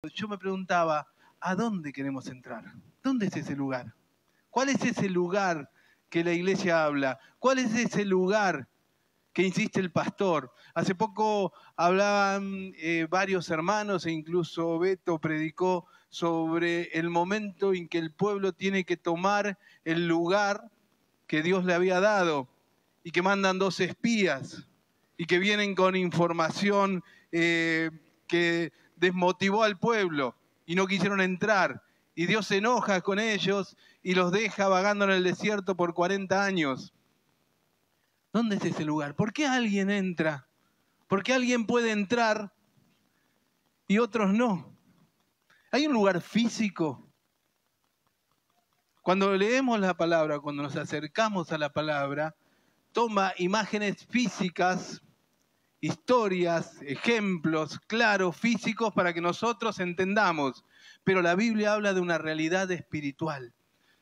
yo me preguntaba, ¿a dónde queremos entrar? ¿Dónde es ese lugar? ¿Cuál es ese lugar que la iglesia habla? ¿Cuál es ese lugar que insiste el pastor? Hace poco hablaban varios hermanos e incluso Beto predicó sobre el momento en que el pueblo tiene que tomar el lugar que Dios le había dado y que mandan 2 espías y que vienen con información que desmotivó al pueblo y no quisieron entrar. Y Dios se enoja con ellos y los deja vagando en el desierto por 40 años. ¿Dónde es ese lugar? ¿Por qué alguien entra? ¿Por qué alguien puede entrar y otros no? ¿Hay un lugar físico? Cuando leemos la palabra, cuando nos acercamos a la palabra, toma imágenes físicas, historias, ejemplos claros, físicos, para que nosotros entendamos. Pero la Biblia habla de una realidad espiritual,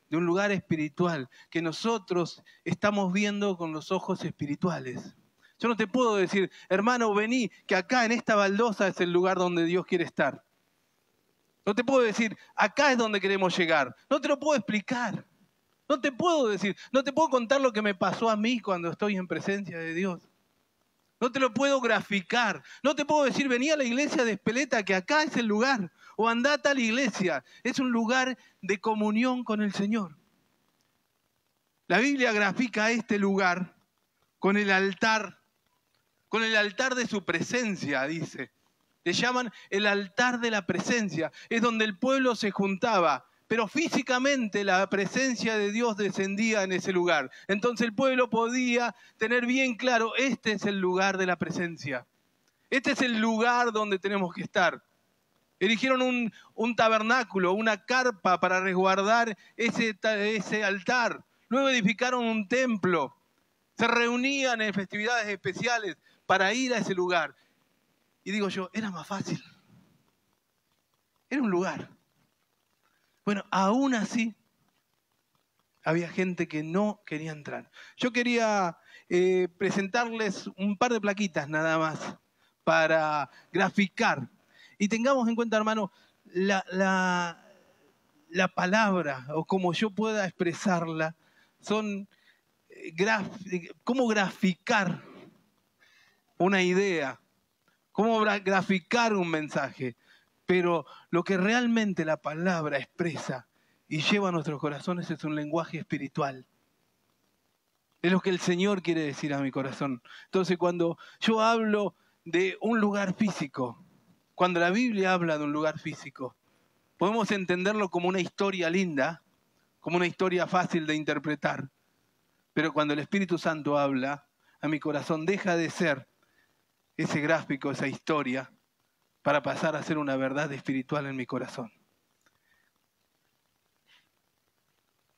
de un lugar espiritual, que nosotros estamos viendo con los ojos espirituales. Yo no te puedo decir, hermano, vení, que acá en esta baldosa es el lugar donde Dios quiere estar. No te puedo decir, acá es donde queremos llegar. No te lo puedo explicar. No te puedo decir, no te puedo contar lo que me pasó a mí cuando estoy en presencia de Dios. No te lo puedo graficar. No te puedo decir, vení a la iglesia de Espeleta, que acá es el lugar. O andate a la iglesia. Es un lugar de comunión con el Señor. La Biblia grafica este lugar con el altar de su presencia, dice. Le llaman el altar de la presencia. Es donde el pueblo se juntaba. Pero físicamente la presencia de Dios descendía en ese lugar. Entonces el pueblo podía tener bien claro, este es el lugar de la presencia. Este es el lugar donde tenemos que estar. Erigieron un tabernáculo, una carpa para resguardar ese altar. Luego edificaron un templo. Se reunían en festividades especiales para ir a ese lugar. Y digo yo, era más fácil. Era un lugar. Bueno, aún así, había gente que no quería entrar. Yo quería presentarles un par de plaquitas nada más para graficar. Y tengamos en cuenta, hermano, la palabra, o como yo pueda expresarla, son cómo graficar una idea, cómo graficar un mensaje. Pero lo que realmente la palabra expresa y lleva a nuestros corazones es un lenguaje espiritual. Es lo que el Señor quiere decir a mi corazón. Entonces, cuando yo hablo de un lugar físico, cuando la Biblia habla de un lugar físico, podemos entenderlo como una historia linda, como una historia fácil de interpretar. Pero cuando el Espíritu Santo habla, a mi corazón deja de ser ese gráfico, esa historia, para pasar a ser una verdad espiritual en mi corazón.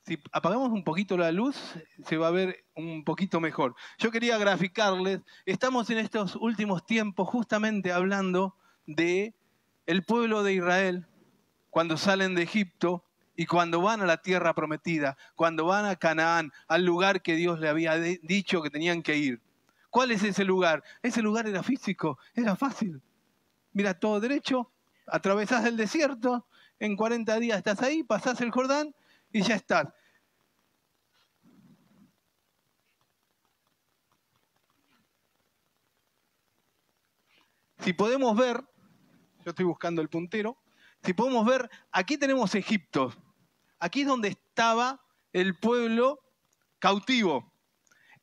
Si apagamos un poquito la luz, se va a ver un poquito mejor. Yo quería graficarles, estamos en estos últimos tiempos justamente hablando de el pueblo de Israel, cuando salen de Egipto y cuando van a la tierra prometida, cuando van a Canaán, al lugar que Dios le había dicho que tenían que ir. ¿Cuál es ese lugar? Ese lugar era físico, era fácil. Mira, todo derecho, atravesás el desierto, en 40 días estás ahí, pasás el Jordán y ya estás. Si podemos ver, yo estoy buscando el puntero, si podemos ver, aquí tenemos Egipto. Aquí es donde estaba el pueblo cautivo.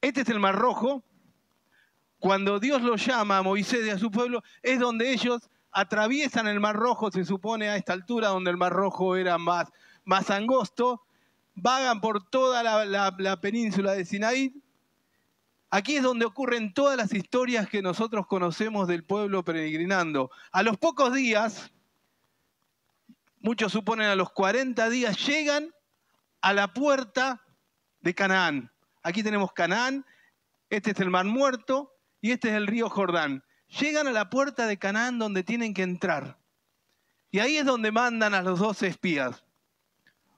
Este es el Mar Rojo. Cuando Dios lo llama a Moisés y a su pueblo, es donde ellos atraviesan el Mar Rojo, se supone a esta altura, donde el Mar Rojo era más angosto, vagan por toda la península de Sinaí. Aquí es donde ocurren todas las historias que nosotros conocemos del pueblo peregrinando. A los pocos días, muchos suponen a los 40 días, llegan a la puerta de Canaán. Aquí tenemos Canaán, este es el Mar Muerto y este es el río Jordán. Llegan a la puerta de Canaán donde tienen que entrar. Y ahí es donde mandan a los 12 espías.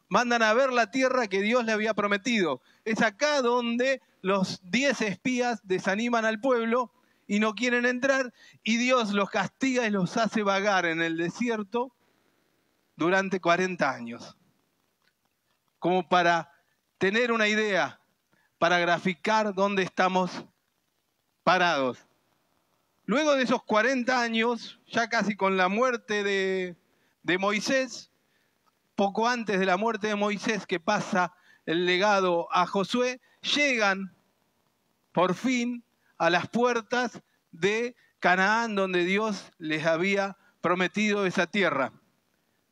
Mandan a ver la tierra que Dios le había prometido. Es acá donde los 10 espías desaniman al pueblo y no quieren entrar, y Dios los castiga y los hace vagar en el desierto durante 40 años. Como para tener una idea, para graficar dónde estamos parados. Luego de esos 40 años, ya casi con la muerte de Moisés, poco antes de la muerte de Moisés, que pasa el legado a Josué, llegan por fin a las puertas de Canaán, donde Dios les había prometido esa tierra.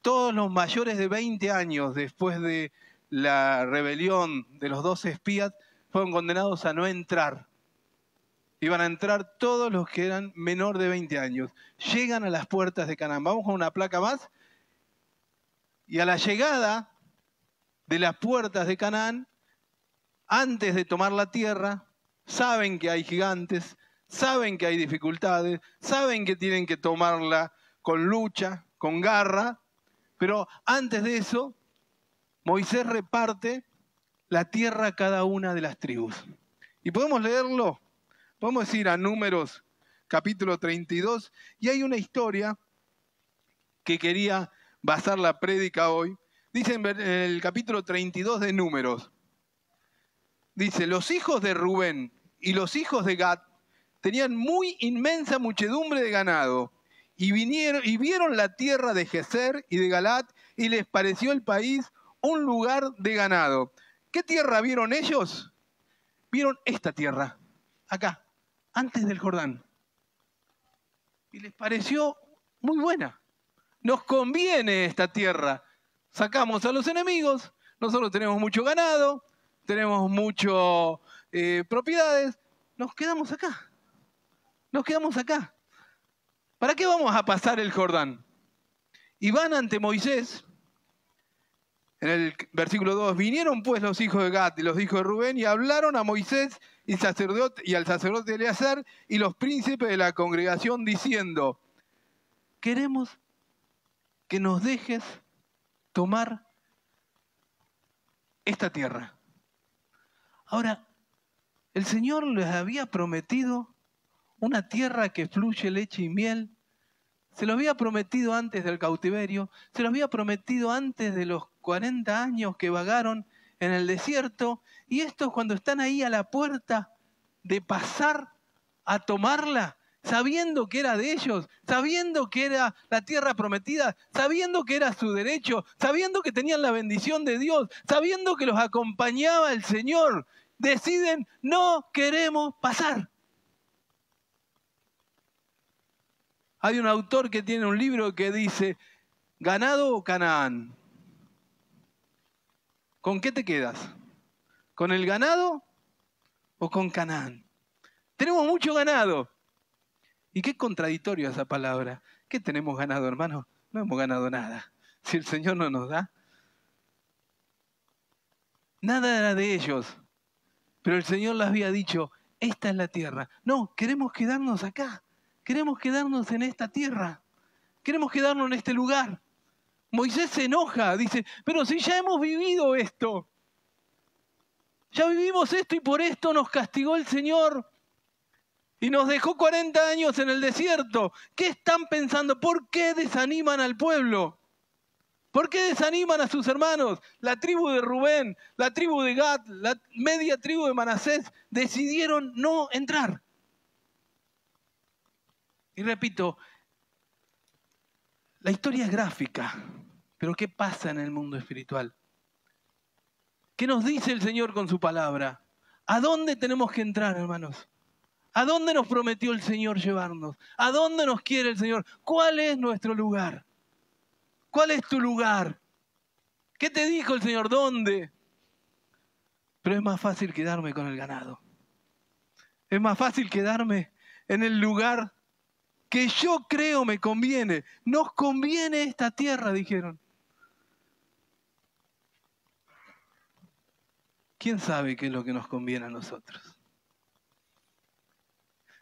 Todos los mayores de 20 años después de la rebelión de los 12 espías fueron condenados a no entrar. Iban a entrar todos los que eran menor de 20 años. Llegan a las puertas de Canaán. Vamos con una placa más. Y a la llegada de las puertas de Canaán, antes de tomar la tierra, saben que hay gigantes, saben que hay dificultades, saben que tienen que tomarla con lucha, con garra, pero antes de eso, Moisés reparte la tierra a cada una de las tribus. Y podemos leerlo, podemos ir a Números capítulo 32, y hay una historia que quería basar la prédica hoy. Dice en el capítulo 32 de Números, dice, los hijos de Rubén y los hijos de Gad tenían muy inmensa muchedumbre de ganado, y vieron la tierra de Geser y de Galat, y les pareció el país un lugar de ganado. ¿Qué tierra vieron ellos? Vieron esta tierra, acá, antes del Jordán. Y les pareció muy buena. Nos conviene esta tierra. Sacamos a los enemigos, nosotros tenemos mucho ganado, tenemos muchas propiedades, nos quedamos acá. Nos quedamos acá. ¿Para qué vamos a pasar el Jordán? Y van ante Moisés. En el versículo 2, vinieron pues los hijos de Gad y los hijos de Rubén y hablaron a Moisés y al sacerdote Eleazar y los príncipes de la congregación diciendo, queremos que nos dejes tomar esta tierra. Ahora, el Señor les había prometido una tierra que fluye leche y miel. Se lo había prometido antes del cautiverio, se lo había prometido antes de los 40 años que vagaron en el desierto, y estos cuando están ahí a la puerta de pasar a tomarla, sabiendo que era de ellos, sabiendo que era la tierra prometida, sabiendo que era su derecho, sabiendo que tenían la bendición de Dios, sabiendo que los acompañaba el Señor, deciden, no queremos pasar. Hay un autor que tiene un libro que dice, ¿ganado o Canaán? ¿Con qué te quedas? ¿Con el ganado o con Canaán? Tenemos mucho ganado. Y qué contradictorio esa palabra. ¿Qué tenemos ganado, hermano? No hemos ganado nada. Si el Señor no nos da. Nada era de ellos. Pero el Señor les había dicho, esta es la tierra. No, queremos quedarnos acá. Queremos quedarnos en esta tierra. Queremos quedarnos en este lugar. Moisés se enoja, dice, pero si ya hemos vivido esto. Ya vivimos esto y por esto nos castigó el Señor. Y nos dejó 40 años en el desierto. ¿Qué están pensando? ¿Por qué desaniman al pueblo? ¿Por qué desaniman a sus hermanos? La tribu de Rubén, la tribu de Gad, la media tribu de Manasés decidieron no entrar. Y repito, la historia es gráfica, pero ¿qué pasa en el mundo espiritual? ¿Qué nos dice el Señor con su palabra? ¿A dónde tenemos que entrar, hermanos? ¿A dónde nos prometió el Señor llevarnos? ¿A dónde nos quiere el Señor? ¿Cuál es nuestro lugar? ¿Cuál es tu lugar? ¿Qué te dijo el Señor? ¿Dónde? Pero es más fácil quedarme con el ganado. Es más fácil quedarme en el lugar que yo creo me conviene. Nos conviene esta tierra, dijeron. ¿Quién sabe qué es lo que nos conviene a nosotros?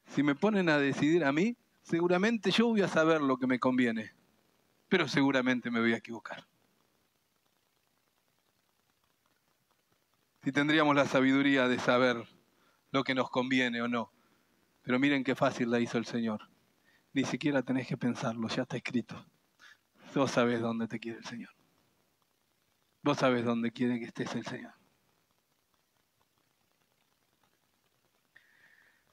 Si me ponen a decidir a mí, seguramente yo voy a saber lo que me conviene, pero seguramente me voy a equivocar. Si tendríamos la sabiduría de saber lo que nos conviene o no. Pero miren qué fácil la hizo el Señor. Ni siquiera tenés que pensarlo, ya está escrito. vos sabés dónde te quiere el Señor. Vos sabés dónde quiere que estés el Señor.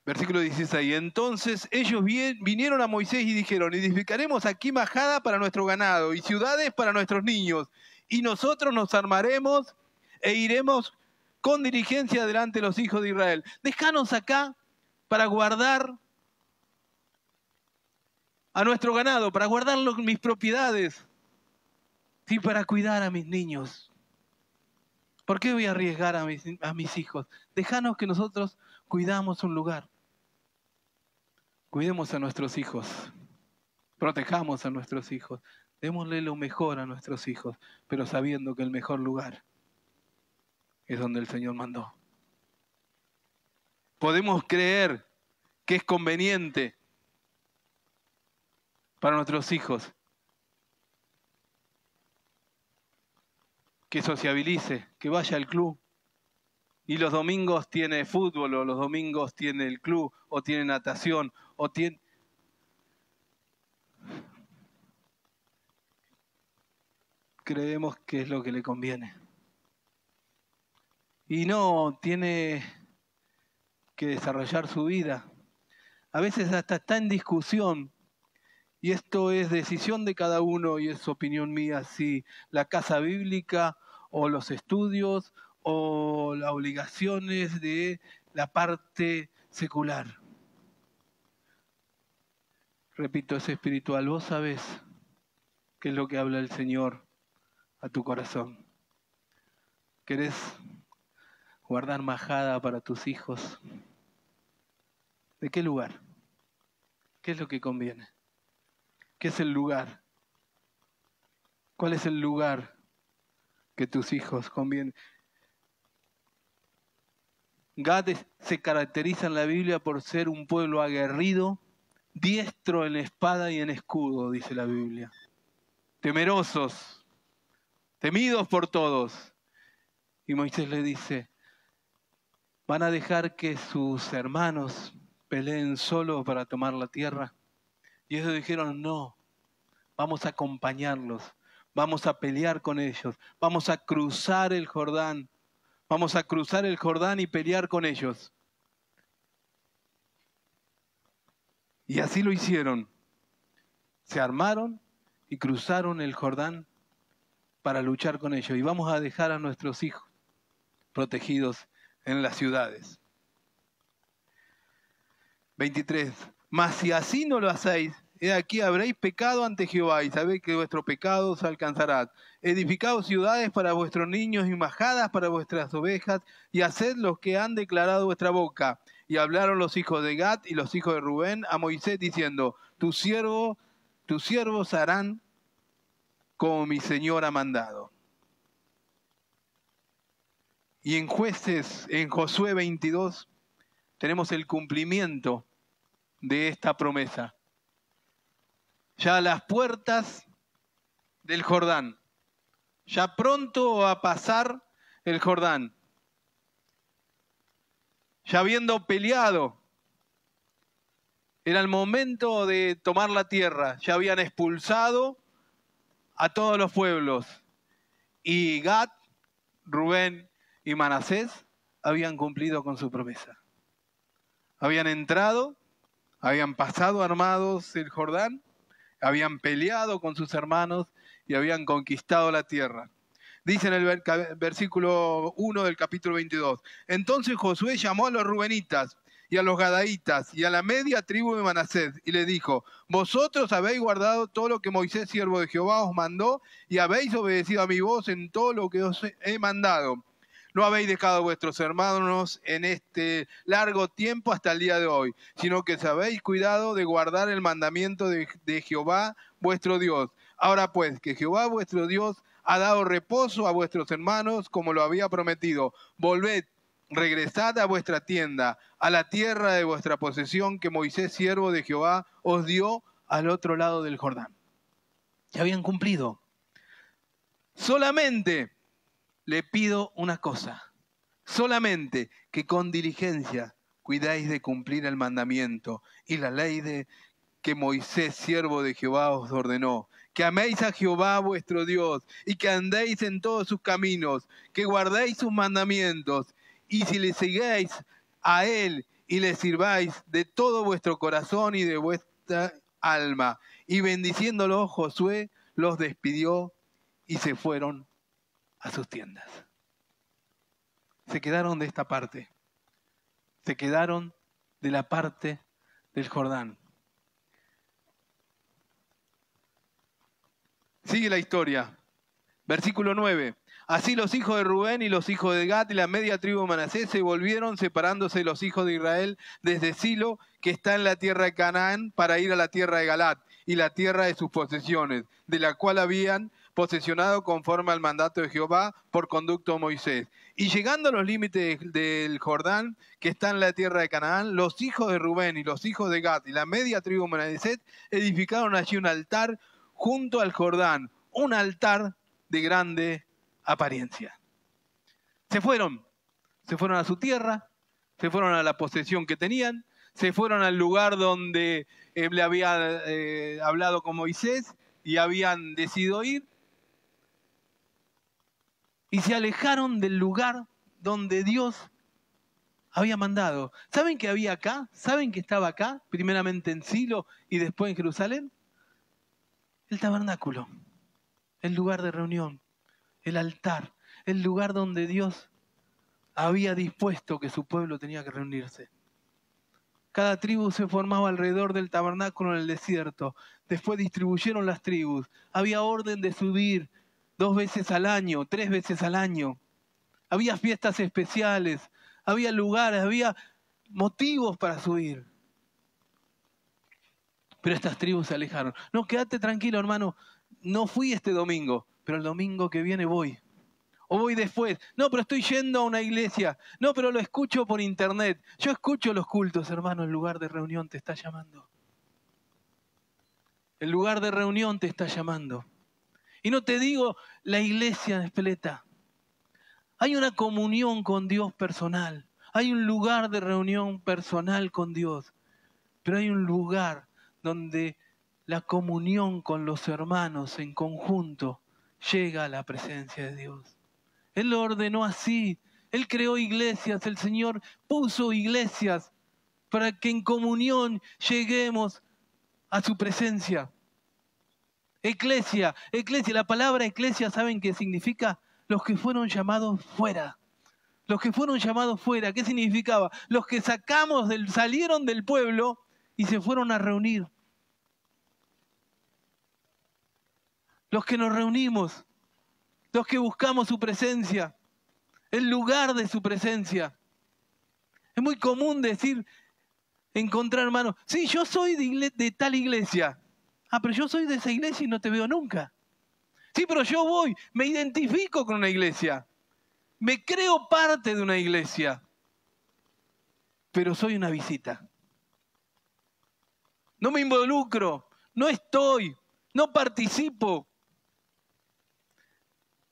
Versículo 16. Entonces ellos vinieron a Moisés y dijeron: edificaremos aquí majada para nuestro ganado y ciudades para nuestros niños, y nosotros nos armaremos e iremos con diligencia delante de los hijos de Israel. Déjanos acá para guardar a nuestro ganado, para guardar mis propiedades, sí, para cuidar a mis niños. ¿Por qué voy a arriesgar a mis hijos? Déjanos que nosotros cuidamos un lugar. Cuidemos a nuestros hijos, protejamos a nuestros hijos, démosle lo mejor a nuestros hijos, pero sabiendo que el mejor lugar es donde el Señor mandó. Podemos creer que es conveniente para nuestros hijos que sociabilice, que vaya al club. Y los domingos tiene fútbol, o los domingos tiene el club, o tiene natación, o tiene... Creemos que es lo que le conviene. Y no tiene que desarrollar su vida. A veces hasta está en discusión. Y esto es decisión de cada uno y es opinión mía, si la casa bíblica o los estudios o las obligaciones de la parte secular. Repito, es espiritual. Vos sabés qué es lo que habla el Señor a tu corazón. ¿Querés guardar majada para tus hijos? ¿De qué lugar? ¿Qué es lo que conviene? ¿Qué es el lugar? ¿Cuál es el lugar que tus hijos convienen? Gad se caracteriza en la Biblia por ser un pueblo aguerrido, diestro en espada y en escudo, dice la Biblia. Temerosos, temidos por todos. Y Moisés le dice: ¿van a dejar que sus hermanos peleen solo para tomar la tierra? Y ellos dijeron: no, vamos a acompañarlos, vamos a pelear con ellos, vamos a cruzar el Jordán. Vamos a cruzar el Jordán y pelear con ellos. Y así lo hicieron. Se armaron y cruzaron el Jordán para luchar con ellos. Y vamos a dejar a nuestros hijos protegidos en las ciudades. 23. Mas si así no lo hacéis, he aquí habréis pecado ante Jehová, y sabéis que vuestro pecado os alcanzará. Edificaos ciudades para vuestros niños y majadas para vuestras ovejas, y haced lo que han declarado vuestra boca. Y hablaron los hijos de Gad y los hijos de Rubén a Moisés diciendo: tus siervos harán como mi Señor ha mandado. Y en Jueces, en Josué 22, tenemos el cumplimiento de esta promesa. Ya a las puertas del Jordán, ya pronto a pasar el Jordán, ya habiendo peleado, era el momento de tomar la tierra, ya habían expulsado a todos los pueblos, y Gad, Rubén y Manasés habían cumplido con su promesa. Habían entrado, habían pasado armados el Jordán, habían peleado con sus hermanos y habían conquistado la tierra. Dice en el versículo 1 del capítulo 22. Entonces Josué llamó a los rubenitas y a los gadaitas y a la media tribu de Manasés y les dijo: vosotros habéis guardado todo lo que Moisés, siervo de Jehová, os mandó, y habéis obedecido a mi voz en todo lo que os he mandado. No habéis dejado a vuestros hermanos en este largo tiempo hasta el día de hoy, sino que os habéis cuidado de guardar el mandamiento de Jehová vuestro Dios. Ahora pues, que Jehová vuestro Dios ha dado reposo a vuestros hermanos como lo había prometido. Volved, regresad a vuestra tienda, a la tierra de vuestra posesión que Moisés, siervo de Jehová, os dio al otro lado del Jordán. Ya habían cumplido. Solamente le pido una cosa, solamente que con diligencia cuidáis de cumplir el mandamiento y la ley que Moisés, siervo de Jehová, os ordenó, que améis a Jehová vuestro Dios, y que andéis en todos sus caminos, que guardéis sus mandamientos, y si le sigáis a él y le sirváis de todo vuestro corazón y de vuestra alma. Y bendiciéndolo, Josué los despidió y se fueron a sus tiendas. Se quedaron de esta parte. Se quedaron de la parte del Jordán. Sigue la historia. Versículo 9. Así los hijos de Rubén y los hijos de Gad y la media tribu de Manasés se volvieron, separándose los hijos de Israel desde Silo, que está en la tierra de Canaán, para ir a la tierra de Galaad y la tierra de sus posesiones, de la cual habían posesionado conforme al mandato de Jehová por conducto de Moisés. Y llegando a los límites del Jordán, que está en la tierra de Canaán, los hijos de Rubén y los hijos de Gad y la media tribu de Manasés edificaron allí un altar junto al Jordán, un altar de grande apariencia. Se fueron a su tierra, se fueron a la posesión que tenían, se fueron al lugar donde le había hablado con Moisés y habían decidido ir, y se alejaron del lugar donde Dios había mandado. ¿Saben qué había acá? ¿Saben que estaba acá? Primeramente en Silo y después en Jerusalén. El tabernáculo, el lugar de reunión, el altar, el lugar donde Dios había dispuesto que su pueblo tenía que reunirse. Cada tribu se formaba alrededor del tabernáculo en el desierto. Después distribuyeron las tribus. Había orden de subir 2 veces al año, 3 veces al año. Había fiestas especiales, había lugares, había motivos para subir. Pero estas tribus se alejaron. No, quédate tranquilo, hermano. No fui este domingo, pero el domingo que viene voy. O voy después. No, pero estoy yendo a una iglesia. No, pero lo escucho por internet. Yo escucho los cultos, hermano. El lugar de reunión te está llamando. El lugar de reunión te está llamando. Y no te digo la iglesia de Espeleta. Hay una comunión con Dios personal. Hay un lugar de reunión personal con Dios. Pero hay un lugar donde la comunión con los hermanos en conjunto llega a la presencia de Dios. Él lo ordenó así. Él creó iglesias. El Señor puso iglesias para que en comunión lleguemos a su presencia. Eclesia, la palabra eclesia, ¿saben qué significa? Los que fueron llamados fuera. Los que fueron llamados fuera, ¿qué significaba? Los que salieron del pueblo y se fueron a reunir. Los que nos reunimos, los que buscamos su presencia, el lugar de su presencia. Es muy común encontrar hermanos, sí, yo soy de tal iglesia. Ah, pero yo soy de esa iglesia y no te veo nunca. Sí, pero yo voy, me identifico con una iglesia. Me creo parte de una iglesia. Pero soy una visita. No me involucro, no estoy, no participo.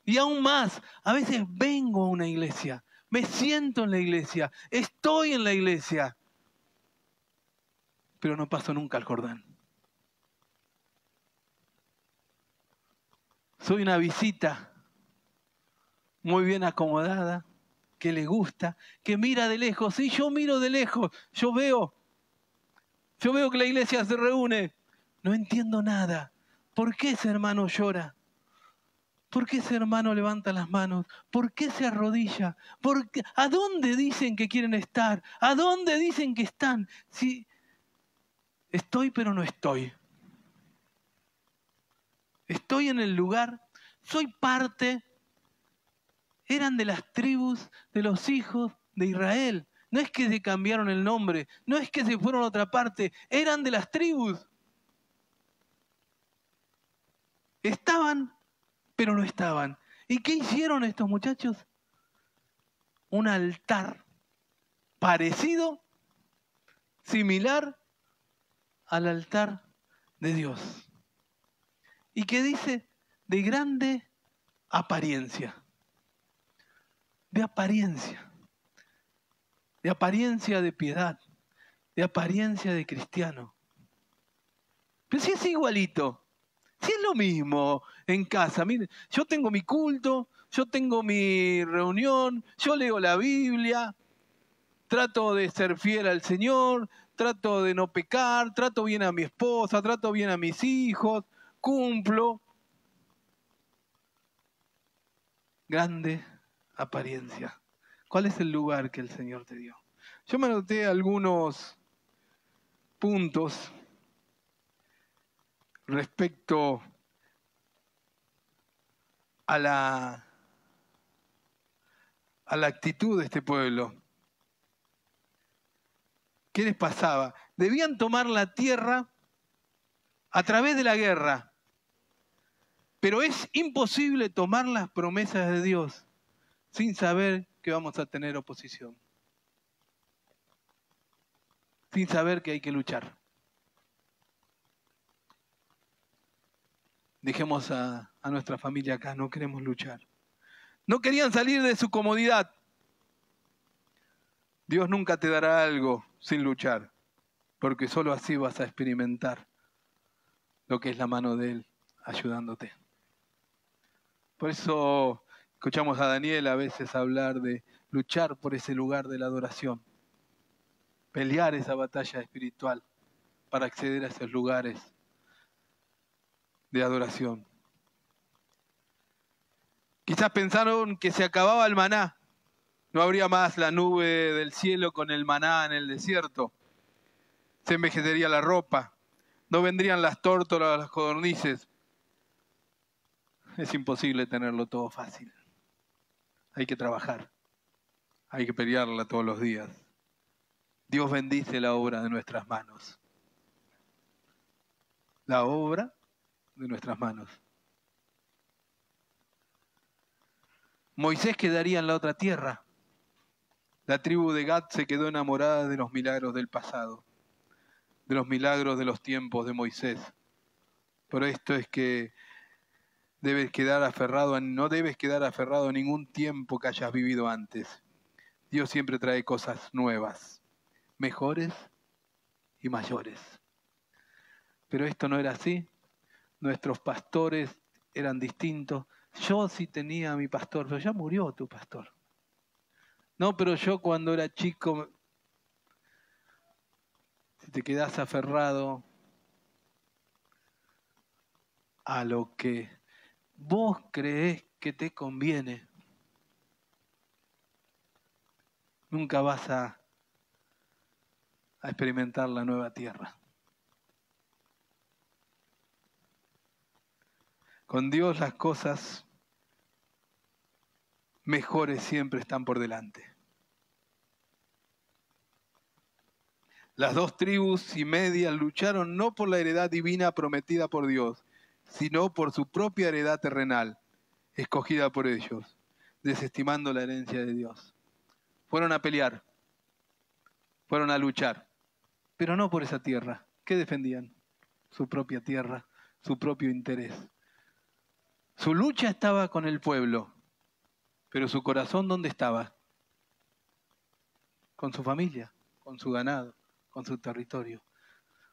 Y aún más, a veces vengo a una iglesia, me siento en la iglesia, estoy en la iglesia, pero no paso nunca al Jordán. Soy una visita muy bien acomodada, que le gusta, que mira de lejos. Sí, yo miro de lejos, yo veo que la iglesia se reúne. No entiendo nada. ¿Por qué ese hermano llora? ¿Por qué ese hermano levanta las manos? ¿Por qué se arrodilla? ¿A dónde dicen que quieren estar? ¿A dónde dicen que están? Sí, estoy pero no estoy. Estoy en el lugar, soy parte. Eran de las tribus de los hijos de Israel. No es que se cambiaron el nombre, no es que se fueron a otra parte, eran de las tribus. Estaban, pero no estaban. ¿Y qué hicieron estos muchachos? Un altar parecido, similar al altar de Dios. ¿Y qué dice? De grande apariencia. De apariencia de piedad, de apariencia de cristiano. Pero si es igualito, Si es lo mismo en casa, miren, yo tengo mi culto, yo tengo mi reunión, yo leo la Biblia, trato de ser fiel al Señor, trato de no pecar, trato bien a mi esposa, trato bien a mis hijos, cumplo. Grande apariencia. ¿Cuál es el lugar que el Señor te dio? Yo me anoté algunos puntos respecto a la actitud de este pueblo. ¿Qué les pasaba? Debían tomar la tierra a través de la guerra, pero es imposible tomar las promesas de Dios sin saber que vamos a tener oposición, sin saber que hay que luchar. Dejemos a nuestra familia acá, no queremos luchar. No querían salir de su comodidad. Dios nunca te dará algo sin luchar, porque solo así vas a experimentar lo que es la mano de Él ayudándote. Por eso escuchamos a Daniel a veces hablar de luchar por ese lugar de la adoración, pelear esa batalla espiritual para acceder a esos lugares de adoración. Quizás pensaron que se acababa el maná, no habría más la nube del cielo con el maná en el desierto, se envejecería la ropa, no vendrían las tórtolas, las codornices. Es imposible tenerlo todo fácil. Hay que trabajar, hay que pelearla todos los días. Dios bendice la obra de nuestras manos. La obra de nuestras manos. Moisés quedaría en la otra tierra. La tribu de Gad se quedó enamorada de los milagros del pasado, de los milagros de los tiempos de Moisés. Por esto es que no debes quedar aferrado a ningún tiempo que hayas vivido antes. Dios siempre trae cosas nuevas, mejores y mayores. Pero esto no era así. Nuestros pastores eran distintos. Yo sí tenía a mi pastor, pero ya murió tu pastor. No, pero yo cuando era chico, si te quedás aferrado a lo que vos creés que te conviene, nunca vas a experimentar la nueva tierra. Con Dios las cosas mejores siempre están por delante. Las 2 tribus y media lucharon no por la heredad divina prometida por Dios, sino por su propia heredad terrenal, escogida por ellos, desestimando la herencia de Dios. Fueron a pelear, fueron a luchar, pero no por esa tierra. ¿Qué defendían? Su propia tierra, su propio interés. Su lucha estaba con el pueblo, pero su corazón, ¿dónde estaba? Con su familia, con su ganado, con su territorio.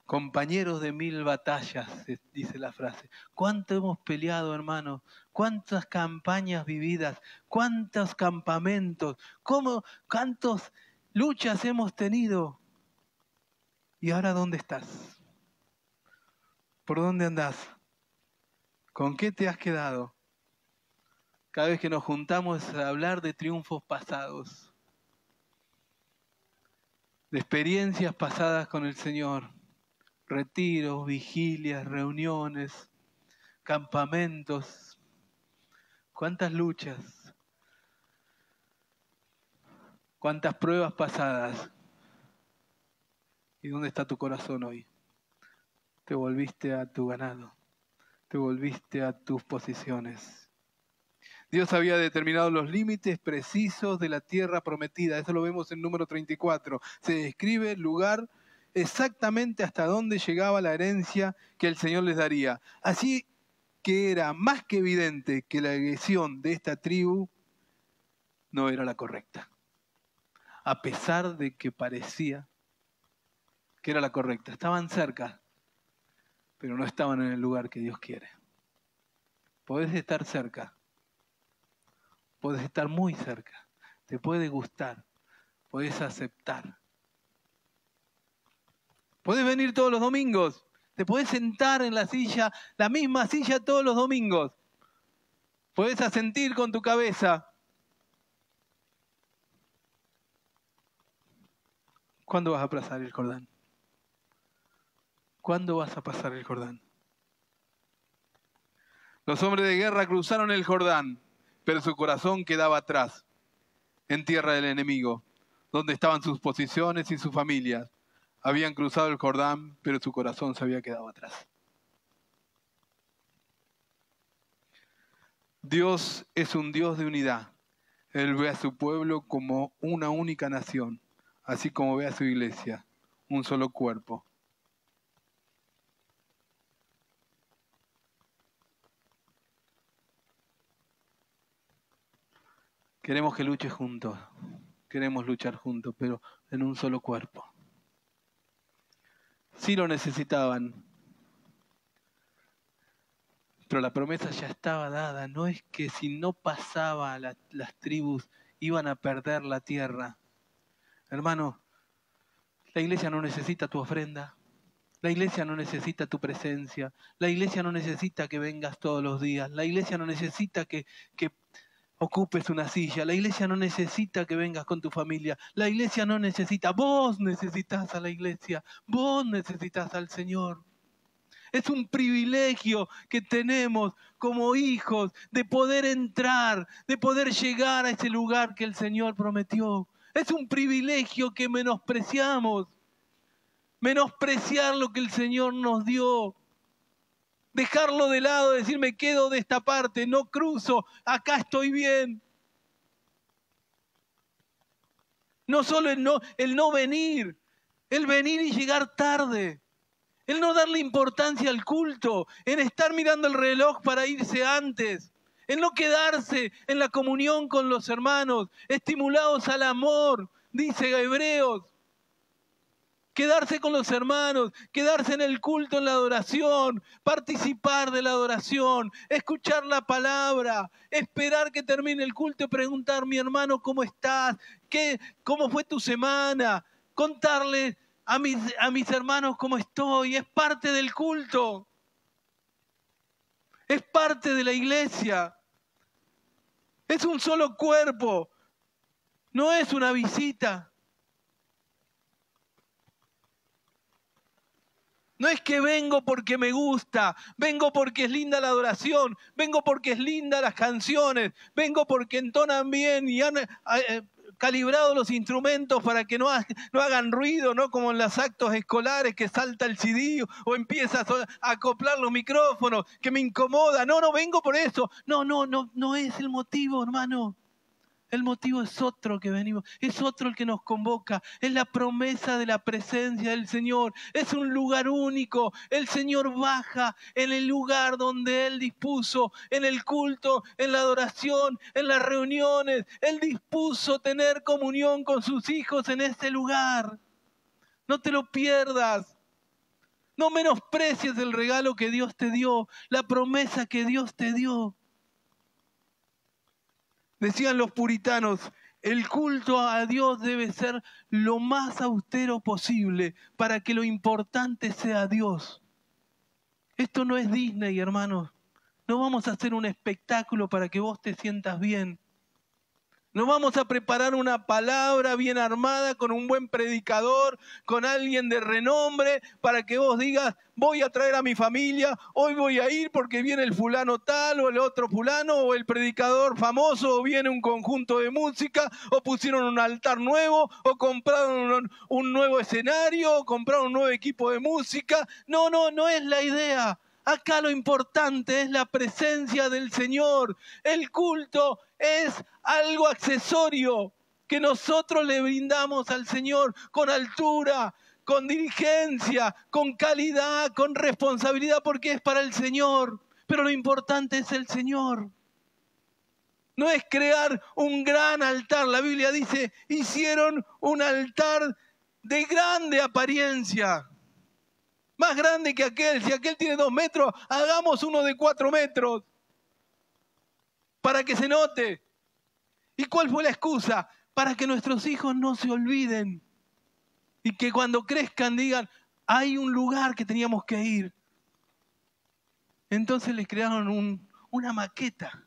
Compañeros de 1000 batallas, dice la frase. ¿Cuánto hemos peleado, hermanos? ¿Cuántas campañas vividas? ¿Cuántos campamentos? ¿Cuántas luchas hemos tenido? ¿Y ahora dónde estás? ¿Por dónde andás? ¿Con qué te has quedado? Cada vez que nos juntamos a hablar de triunfos pasados, de experiencias pasadas con el Señor, retiros, vigilias, reuniones, campamentos, cuántas luchas, cuántas pruebas pasadas. ¿Y dónde está tu corazón hoy? Te volviste a tu ganado, te volviste a tus posiciones. Dios había determinado los límites precisos de la tierra prometida. Eso lo vemos en número 34. Se describe el lugar exactamente hasta dónde llegaba la herencia que el Señor les daría. Así que era más que evidente que la elección de esta tribu no era la correcta. A pesar de que parecía que era la correcta. Estaban cerca, pero no estaban en el lugar que Dios quiere. Podés estar cerca, podés estar muy cerca, te puede gustar, podés aceptar. Podés venir todos los domingos, te podés sentar en la silla, la misma silla todos los domingos. Podés asentir con tu cabeza. ¿Cuándo vas a pasar el Jordán? ¿Cuándo vas a pasar el Jordán? Los hombres de guerra cruzaron el Jordán, pero su corazón quedaba atrás, en tierra del enemigo, donde estaban sus posiciones y sus familias. Habían cruzado el Jordán, pero su corazón se había quedado atrás. Dios es un Dios de unidad. Él ve a su pueblo como una única nación, así como ve a su iglesia, un solo cuerpo. Queremos que luche juntos, queremos luchar juntos, pero en un solo cuerpo. Sí lo necesitaban, pero la promesa ya estaba dada. No es que si no pasaba las tribus iban a perder la tierra. Hermano, la iglesia no necesita tu ofrenda. La iglesia no necesita tu presencia. La iglesia no necesita que vengas todos los días. La iglesia no necesita que ocupes una silla. La iglesia no necesita que vengas con tu familia. La iglesia no necesita. Vos necesitas a la iglesia. Vos necesitas al Señor. Es un privilegio que tenemos como hijos de poder entrar, de poder llegar a ese lugar que el Señor prometió. Es un privilegio que menospreciamos. Menospreciar lo que el Señor nos dio. Dejarlo de lado, decir me quedo de esta parte, no cruzo, acá estoy bien. No solo el no venir, el venir y llegar tarde. El no darle importancia al culto, en estar mirando el reloj para irse antes, en no quedarse en la comunión con los hermanos, estimulados al amor, dice Hebreos. Quedarse con los hermanos, quedarse en el culto, en la adoración, participar de la adoración, escuchar la palabra, esperar que termine el culto y preguntar, mi hermano, ¿cómo estás? ¿Cómo fue tu semana? Contarle a mis hermanos cómo estoy. Es parte del culto. Es parte de la iglesia. Es un solo cuerpo. No es una visita. No es que vengo porque me gusta, vengo porque es linda la adoración, vengo porque es linda las canciones, vengo porque entonan bien y han calibrado los instrumentos para que no hagan ruido, ¿no? Como en los actos escolares que salta el CD o empieza a acoplar los micrófonos, que me incomoda. No vengo por eso. No es el motivo, hermano. El motivo es otro que venimos, es otro el que nos convoca, es la promesa de la presencia del Señor, es un lugar único, el Señor baja en el lugar donde Él dispuso, en el culto, en la adoración, en las reuniones, Él dispuso tener comunión con sus hijos en este lugar. No te lo pierdas, no menosprecies el regalo que Dios te dio, la promesa que Dios te dio. Decían los puritanos, el culto a Dios debe ser lo más austero posible para que lo importante sea Dios. Esto no es Disney, hermanos. No vamos a hacer un espectáculo para que vos te sientas bien. No vamos a preparar una palabra bien armada con un buen predicador, con alguien de renombre, para que vos digas, voy a traer a mi familia, hoy voy a ir porque viene el fulano tal o el otro fulano, o el predicador famoso, o viene un conjunto de música, o pusieron un altar nuevo, o compraron un nuevo escenario, o compraron un nuevo equipo de música. No es la idea. Acá lo importante es la presencia del Señor. El culto es algo accesorio que nosotros le brindamos al Señor con altura, con diligencia, con calidad, con responsabilidad, porque es para el Señor. Pero lo importante es el Señor. No es crear un gran altar. La Biblia dice, hicieron un altar de grande apariencia. Más grande que aquel. Si aquel tiene 2 metros, hagamos uno de 4 metros. Para que se note. ¿Y cuál fue la excusa? Para que nuestros hijos no se olviden. Y que cuando crezcan digan, hay un lugar que teníamos que ir. Entonces les crearon una maqueta.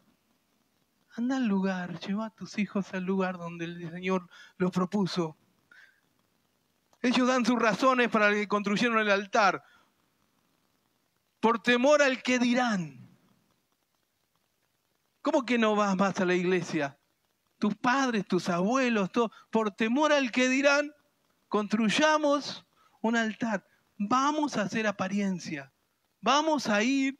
Anda al lugar, lleva a tus hijos al lugar donde el Señor los propuso. Ellos dan sus razones para que construyeron el altar. Por temor al que dirán. ¿Cómo que no vas más a la iglesia? Tus padres, tus abuelos, todo. Por temor al que dirán, construyamos un altar. Vamos a hacer apariencia. Vamos a ir.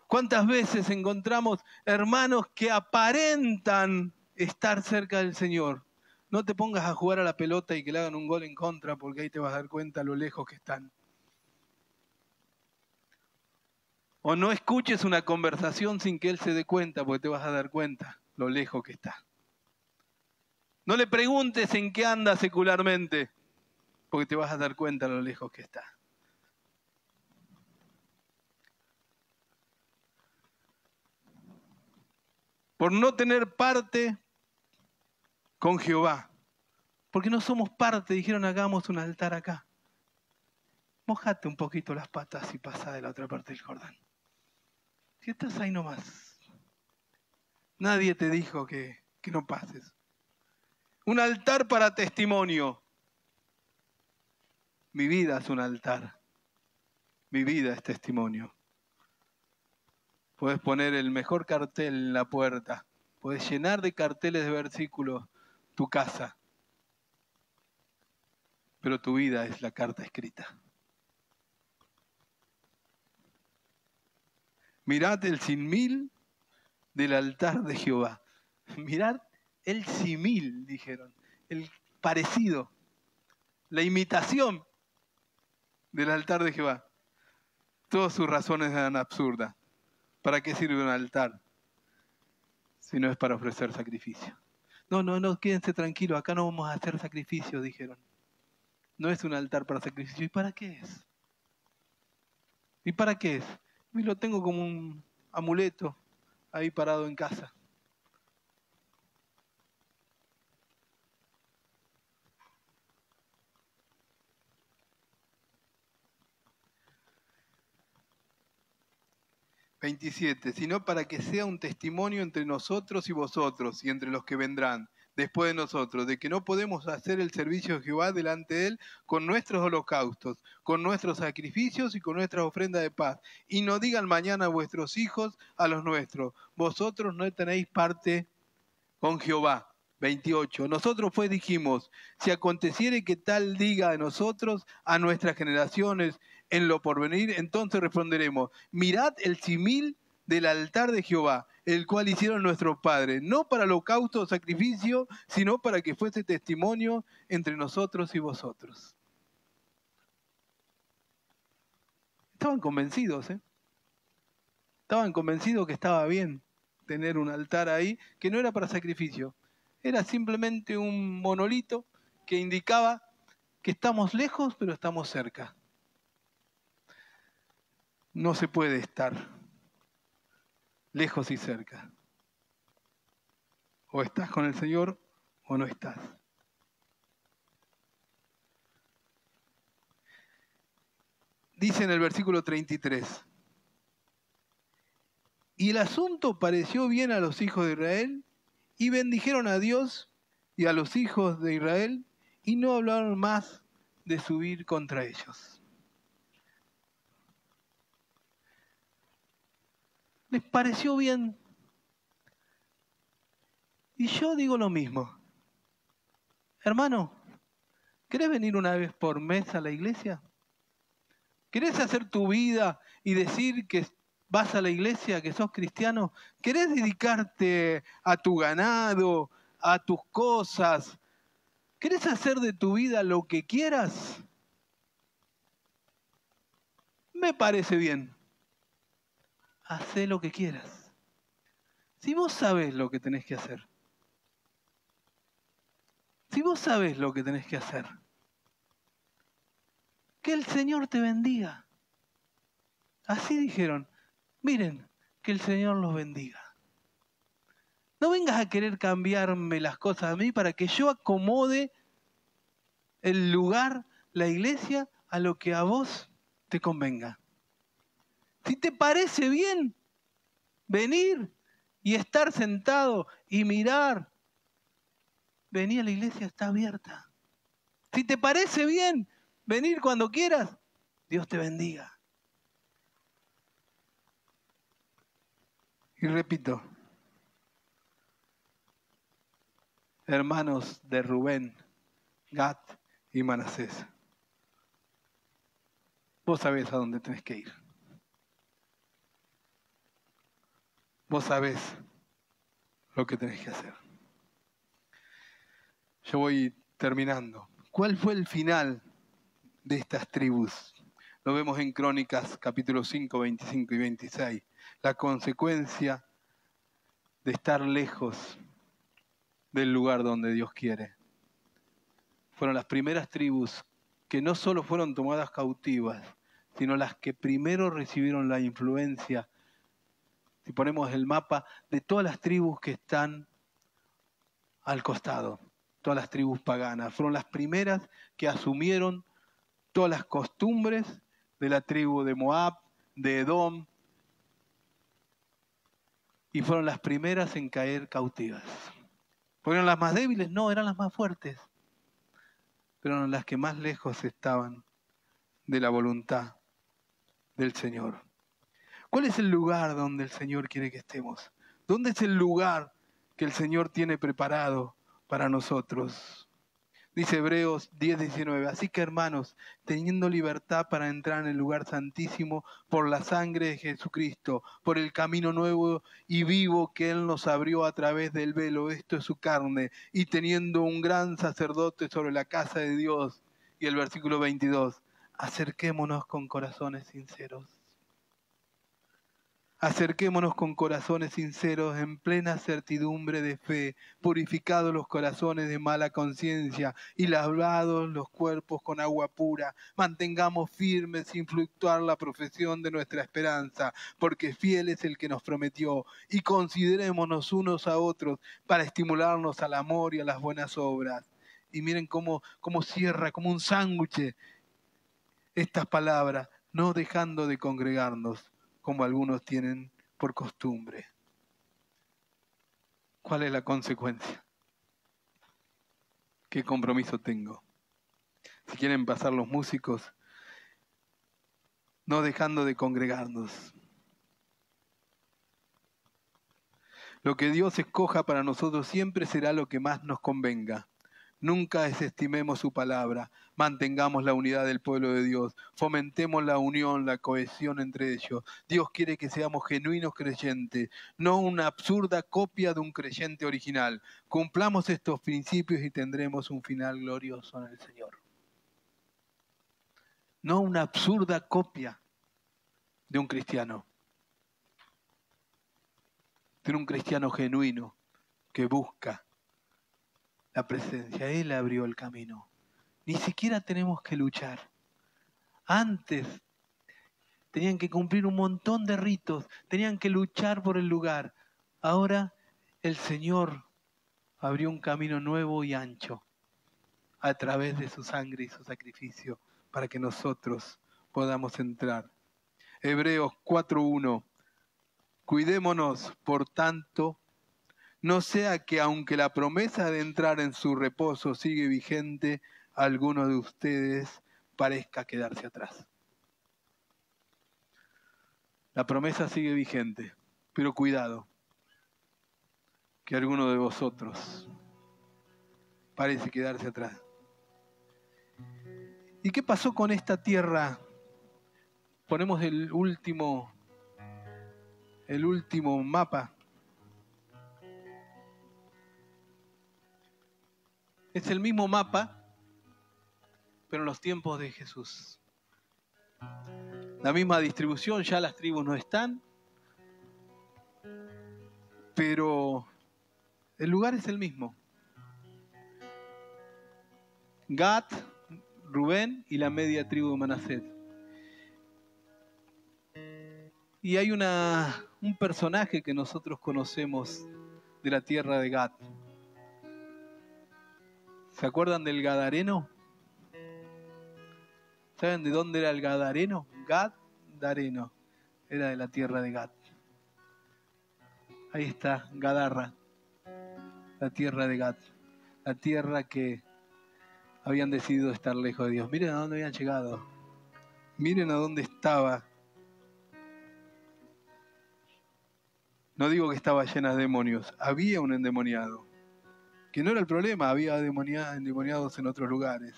¿Cuántas veces encontramos hermanos que aparentan estar cerca del Señor? No te pongas a jugar a la pelota y que le hagan un gol en contra, porque ahí te vas a dar cuenta lo lejos que están. O no escuches una conversación sin que él se dé cuenta, porque te vas a dar cuenta lo lejos que está. No le preguntes en qué anda secularmente, porque te vas a dar cuenta lo lejos que está. Por no tener parte con Jehová. Porque no somos parte, dijeron, hagamos un altar acá. Mojate un poquito las patas y pasa de la otra parte del Jordán. Si estás ahí nomás. Nadie te dijo que no pases. Un altar para testimonio. Mi vida es un altar. Mi vida es testimonio. Puedes poner el mejor cartel en la puerta. Puedes llenar de carteles de versículos tu casa. Pero tu vida es la carta escrita. Mirad el simil del altar de Jehová. Mirad el simil, dijeron. El parecido. La imitación del altar de Jehová. Todas sus razones eran absurdas. ¿Para qué sirve un altar? Si no es para ofrecer sacrificio. No, quédense tranquilos, acá no vamos a hacer sacrificio, dijeron. No es un altar para sacrificio. ¿Y para qué es? ¿Y para qué es? Y lo tengo como un amuleto ahí parado en casa. (27) Sino para que sea un testimonio entre nosotros y vosotros y entre los que vendrán después de nosotros, de que no podemos hacer el servicio de Jehová delante de él con nuestros holocaustos, con nuestros sacrificios y con nuestras ofrendas de paz. Y no digan mañana a vuestros hijos a los nuestros, vosotros no tenéis parte con Jehová. 28. Nosotros pues dijimos, si aconteciere que tal diga a nosotros, a nuestras generaciones, en lo porvenir, entonces responderemos, mirad el simil del altar de Jehová, el cual hicieron nuestros padres, no para holocausto o sacrificio, sino para que fuese testimonio entre nosotros y vosotros. Estaban convencidos, ¿eh? Estaban convencidos que estaba bien tener un altar ahí, que no era para sacrificio. Era simplemente un monolito que indicaba que estamos lejos, pero estamos cerca. No se puede estar lejos y cerca. O estás con el Señor o no estás. Dice en el versículo 33. Y el asunto pareció bien a los hijos de Israel, y bendijeron a Dios y a los hijos de Israel, y no hablaron más de subir contra ellos. ¿Les pareció bien? Y yo digo lo mismo. Hermano, ¿querés venir una vez por mes a la iglesia? ¿Querés hacer tu vida y decir que vas a la iglesia, que sos cristiano? ¿Querés dedicarte a tu ganado, a tus cosas? ¿Querés hacer de tu vida lo que quieras? Me parece bien. Hacé lo que quieras. Si vos sabés lo que tenés que hacer. Si vos sabés lo que tenés que hacer. Que el Señor te bendiga. Así dijeron, miren, que el Señor los bendiga. No vengas a querer cambiarme las cosas a mí para que yo acomode el lugar, la iglesia, a lo que a vos te convenga. Si te parece bien venir y estar sentado y mirar, vení a la iglesia, está abierta. Si te parece bien venir cuando quieras, Dios te bendiga. Y repito, hermanos de Rubén, Gad y Manasés, vos sabés a dónde tenés que ir. Vos sabés lo que tenés que hacer. Yo voy terminando. ¿Cuál fue el final de estas tribus? Lo vemos en Crónicas, capítulo 5, 25 y 26. La consecuencia de estar lejos del lugar donde Dios quiere. Fueron las primeras tribus que no solo fueron tomadas cautivas, sino las que primero recibieron la influencia. Si ponemos el mapa de todas las tribus que están al costado, todas las tribus paganas, fueron las primeras que asumieron todas las costumbres de la tribu de Moab, de Edom, y fueron las primeras en caer cautivas. ¿Fueron las más débiles? No, eran las más fuertes, pero eran las que más lejos estaban de la voluntad del Señor. ¿Cuál es el lugar donde el Señor quiere que estemos? ¿Dónde es el lugar que el Señor tiene preparado para nosotros? Dice Hebreos 10:19, así que hermanos, teniendo libertad para entrar en el lugar santísimo por la sangre de Jesucristo, por el camino nuevo y vivo que Él nos abrió a través del velo, esto es su carne, y teniendo un gran sacerdote sobre la casa de Dios. Y el versículo 22, acerquémonos con corazones sinceros. Acerquémonos con corazones sinceros, en plena certidumbre de fe, purificados los corazones de mala conciencia y lavados los cuerpos con agua pura. Mantengamos firmes sin fluctuar la profesión de nuestra esperanza, porque fiel es el que nos prometió. Y considerémonos unos a otros para estimularnos al amor y a las buenas obras. Y miren cómo cierra, como un sándwich, estas palabras, no dejando de congregarnos, como algunos tienen por costumbre. ¿Cuál es la consecuencia? ¿Qué compromiso tengo? Si quieren pasar los músicos, no dejando de congregarnos. Lo que Dios escoja para nosotros siempre será lo que más nos convenga. Nunca desestimemos su palabra, mantengamos la unidad del pueblo de Dios, fomentemos la unión, la cohesión entre ellos. Dios quiere que seamos genuinos creyentes, no una absurda copia de un creyente original. Cumplamos estos principios y tendremos un final glorioso en el Señor. No una absurda copia de un cristiano, de un cristiano genuino que busca la presencia. Él abrió el camino. Ni siquiera tenemos que luchar. Antes tenían que cumplir un montón de ritos, tenían que luchar por el lugar. Ahora el Señor abrió un camino nuevo y ancho a través de su sangre y su sacrificio para que nosotros podamos entrar. Hebreos 4:1. Cuidémonos, por tanto, no sea que aunque la promesa de entrar en su reposo sigue vigente, alguno de ustedes parezca quedarse atrás. La promesa sigue vigente, pero cuidado, que alguno de vosotros parece quedarse atrás. ¿Y qué pasó con esta tierra? Ponemos el último mapa. Es el mismo mapa, pero en los tiempos de Jesús. La misma distribución, ya las tribus no están, pero el lugar es el mismo. Gad, Rubén y la media tribu de Manasés. Y hay un personaje que nosotros conocemos de la tierra de Gad. ¿Se acuerdan del Gadareno? ¿Saben de dónde era el Gadareno? Gadareno. Era de la tierra de Gad. Ahí está, Gadarra. La tierra de Gad. La tierra que habían decidido estar lejos de Dios. Miren a dónde habían llegado. Miren a dónde estaba. No digo que estaba llena de demonios. Había un endemoniado. Que no era el problema, había endemoniados en otros lugares.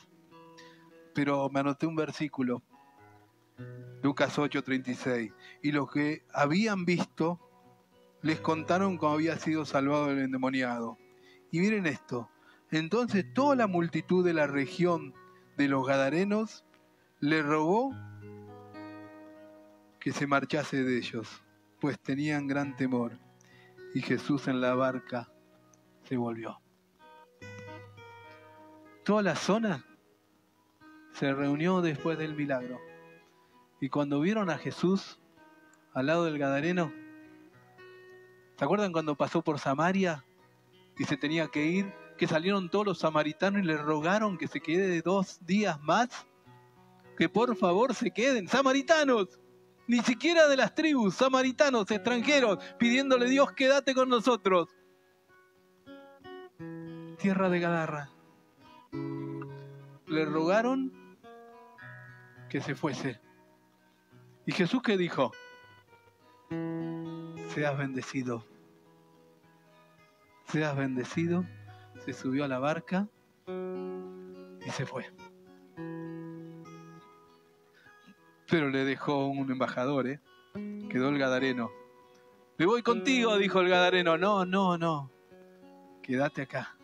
Pero me anoté un versículo. Lucas 8:36. Y los que habían visto les contaron cómo había sido salvado el endemoniado. Y miren esto. Entonces toda la multitud de la región de los Gadarenos le rogó que se marchase de ellos, pues tenían gran temor. Y Jesús en la barca se volvió. Toda la zona se reunió después del milagro. Y cuando vieron a Jesús al lado del Gadareno, ¿se acuerdan cuando pasó por Samaria y se tenía que ir? Que salieron todos los samaritanos y le rogaron que se quede 2 días más. Que por favor se queden. Samaritanos, ni siquiera de las tribus, samaritanos, extranjeros, pidiéndole: Dios, quédate con nosotros. Tierra de Gadarra. Le rogaron que se fuese. ¿Y Jesús qué dijo? Seas bendecido. Seas bendecido. Se subió a la barca y se fue. Pero le dejó un embajador, Quedó el Gadareno. Me voy contigo, dijo el Gadareno. No. Quédate acá.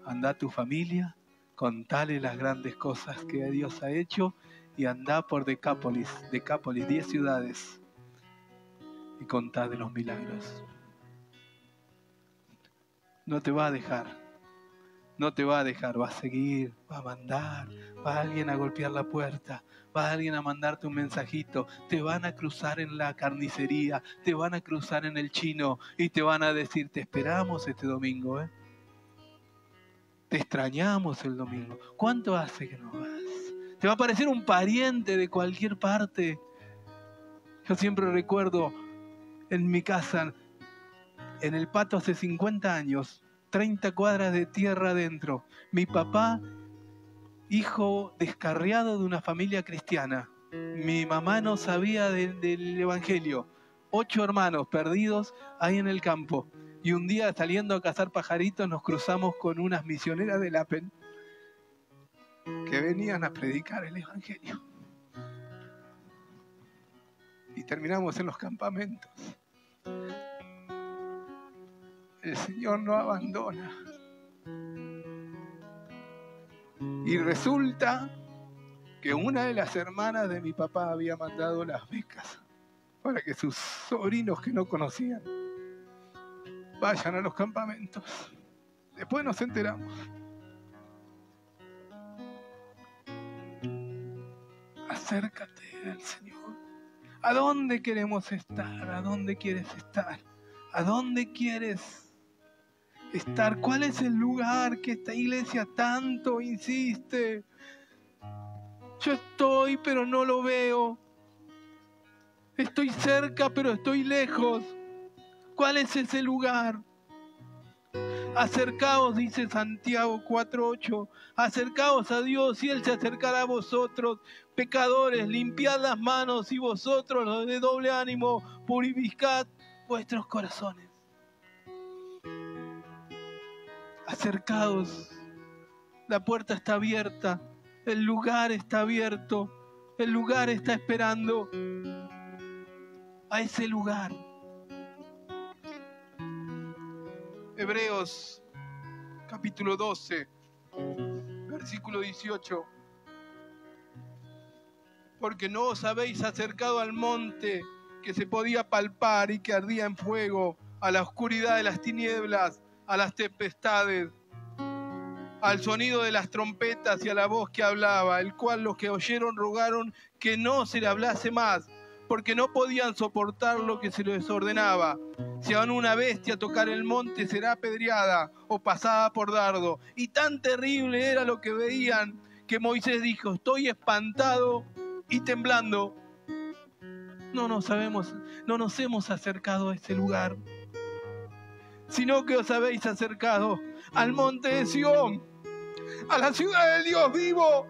Andá a tu familia, contale las grandes cosas que Dios ha hecho y andá por Decápolis, 10 ciudades, y contá de los milagros. No te va a dejar. No te va a dejar, va a seguir, va a mandar, va alguien a golpear la puerta, va alguien a mandarte un mensajito, te van a cruzar en la carnicería, te van a cruzar en el chino y te van a decir: te esperamos este domingo, te extrañamos el domingo. ¿Cuánto hace que no vas? Te va a aparecer un pariente de cualquier parte. Yo siempre recuerdo en mi casa, en el Pato, hace 50 años, 30 cuadras de tierra adentro. Mi papá, hijo descarriado de una familia cristiana. Mi mamá no sabía del Evangelio. 8 hermanos perdidos ahí en el campo. Y un día, saliendo a cazar pajaritos, nos cruzamos con unas misioneras de Lapen que venían a predicar el Evangelio. Y terminamos en los campamentos. El Señor no abandona. Y resulta que una de las hermanas de mi papá había mandado las becas para que sus sobrinos que no conocían vayan a los campamentos. Después nos enteramos. Acércate al Señor. ¿A dónde queremos estar? ¿A dónde quieres estar? ¿A dónde quieres estar? ¿Cuál es el lugar que esta iglesia tanto insiste? Yo estoy, pero no lo veo. Estoy cerca, pero estoy lejos. ¿Cuál es ese lugar? Acercaos, dice Santiago 4:8. Acercaos a Dios y Él se acercará a vosotros. Pecadores, limpiad las manos, y vosotros, los de doble ánimo, purificad vuestros corazones. Acercaos. La puerta está abierta. El lugar está abierto. El lugar está esperando a ese lugar. Hebreos capítulo 12, versículo 18. Porque no os habéis acercado al monte que se podía palpar y que ardía en fuego, a la oscuridad de las tinieblas, a las tempestades, al sonido de las trompetas y a la voz que hablaba, el cual los que oyeron rogaron que no se le hablase más, porque no podían soportar lo que se les ordenaba. Si van una bestia a tocar el monte, será apedreada o pasada por dardo. Y tan terrible era lo que veían, que Moisés dijo: estoy espantado y temblando. No nos hemos acercado a ese lugar, sino que os habéis acercado al monte de Sión, a la ciudad del Dios vivo,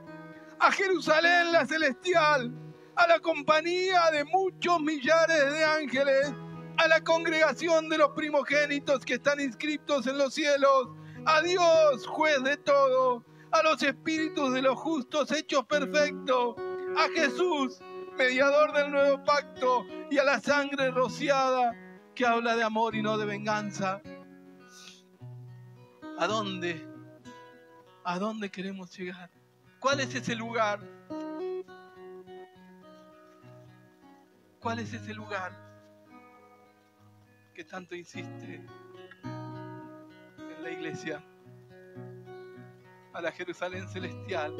a Jerusalén la celestial, a la compañía de muchos millares de ángeles, a la congregación de los primogénitos que están inscritos en los cielos, a Dios, juez de todo, a los espíritus de los justos hechos perfectos, a Jesús, mediador del nuevo pacto, y a la sangre rociada que habla de amor y no de venganza. ¿A dónde? ¿A dónde queremos llegar? ¿Cuál es ese lugar? ¿Cuál es ese lugar que tanto insiste en la iglesia? A la Jerusalén celestial,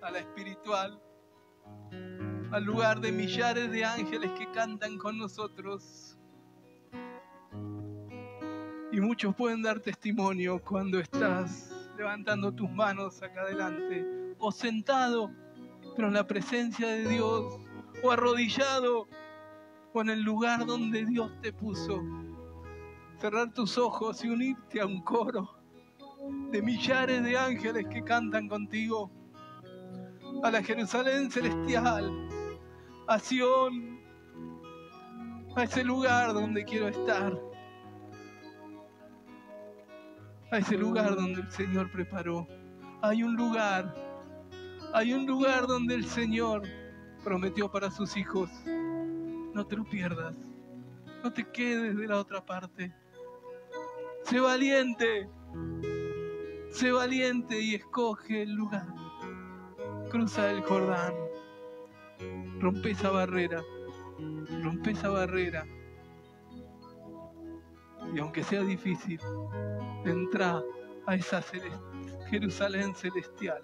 a la espiritual, al lugar de millares de ángeles que cantan con nosotros. Y muchos pueden dar testimonio cuando estás levantando tus manos acá adelante, o sentado, pero en la presencia de Dios, o arrodillado, o en el lugar donde Dios te puso. Cerrar tus ojos y unirte a un coro de millares de ángeles que cantan contigo. A la Jerusalén celestial, a Sión, a ese lugar donde quiero estar, a ese lugar donde el Señor preparó. Hay un lugar donde el Señor prometió para sus hijos. No te lo pierdas, no te quedes de la otra parte. Sé valiente y escoge el lugar. Cruza el Jordán, rompe esa barrera. Y aunque sea difícil, entra a esa Jerusalén celestial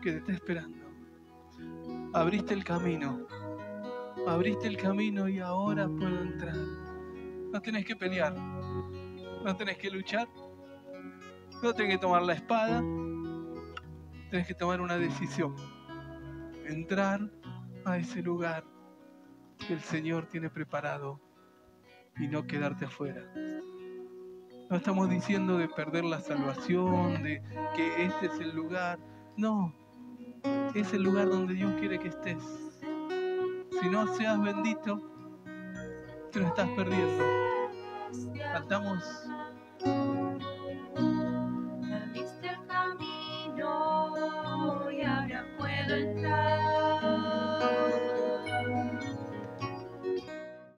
que te está esperando. Abriste el camino y ahora puedo entrar. No tenés que pelear, no tenés que luchar, no tenés que tomar la espada, tenés que tomar una decisión. Entrar a ese lugar que el Señor tiene preparado y no quedarte afuera. No estamos diciendo de perder la salvación, de que este es el lugar. No, es el lugar donde Dios quiere que estés. Si no seas bendito, te lo estás perdiendo. Cantamos